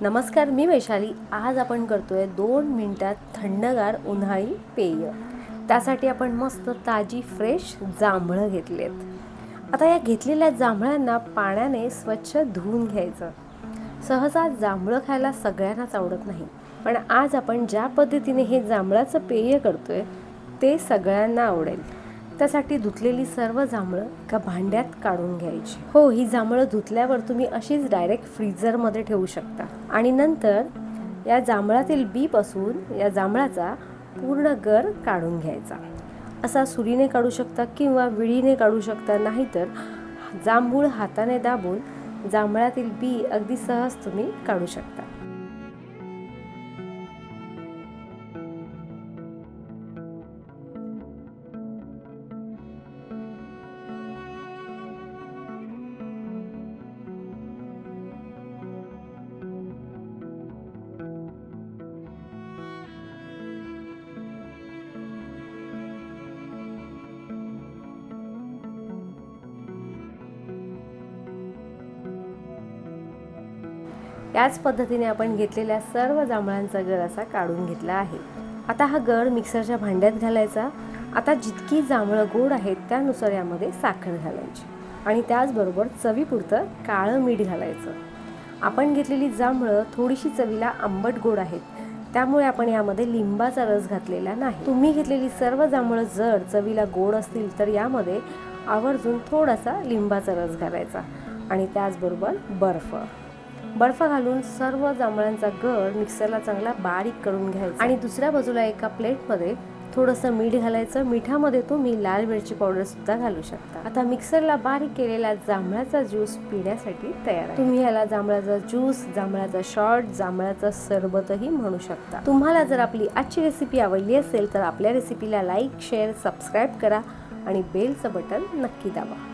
नमस्कार, मी वैशाली। आज आपण करतोय 2 मिनिटात थंडगार उन्हाळी पेय। त्यासाठी आपण मस्त ताजी फ्रेश जांभळं घेतलेत। आता या घेतलेल्या जांभळांना पाण्याने स्वच्छ धुवून घ्यायचं। सहसा जांभळं खायला सगळ्यांनाच आवडत नाही, पण आज आपण ज्या पद्धतीने हे जांभळाचं पेय करतोय ते सगळ्यांना आवडेल। त्यासाठी धुतलेली सर्व जांभळं एका भांड्यात काढून घ्यायची। हो, ही जांभळं धुतल्यावर तुम्ही अशीच डायरेक्ट फ्रीजरमध्ये ठेवू शकता। आणि नंतर या जांभळातील बी पासून या जांभळाचा पूर्ण गर काढून घ्यायचा। असा सुरीने काढू शकता किंवा विळीने काढू शकता, नाहीतर जांभूळ हाताने दाबून जांभळातील बी अगदी सहज तुम्ही काढू शकता। याच पद्धतीने आपण घेतलेल्या सर्व जांभळांचा गर असा काढून घेतला आहे। आता हा गर मिक्सरच्या भांड्यात घालायचा। आता जितकी जांभळं गोड आहेत त्यानुसार यामध्ये साखर घालायची आणि त्याचबरोबर चवीपुरतं काळं मीठ घालायचं। आपण घेतलेली जांभळं थोडीशी चवीला आंबट गोड आहेत, त्यामुळे आपण यामध्ये लिंबाचा रस घातलेला नाही। तुम्ही घेतलेली सर्व जांभळं जर चवीला गोड असतील तर यामध्ये आवर्जून थोडासा लिंबाचा रस घालायचा आणि त्याचबरोबर बर्फ घालून सर्व जांभळांचा गर मिक्सरला चांगला बारीक करून घ्यायचा आणि दुसऱ्या बाजूला एका प्लेटमध्ये थोडंसं मीठ घालायचं। मिठामध्ये तुम्ही लाल मिरची पावडर सुद्धा घालू शकता। आता मिक्सरला बारीक केलेला जांभळाचा ज्यूस पिण्यासाठी तयार आहे। तुम्ही याला जांभळाचा ज्यूस, जांभळाचा शॉर्ट, जांभळाचा सरबतही म्हणू शकता। तुम्हाला जर आपली आजची रेसिपी आवडली असेल तर आपल्या रेसिपीला लाईक, शेअर, सबस्क्राईब करा आणि बेलचं बटन नक्की दाबा।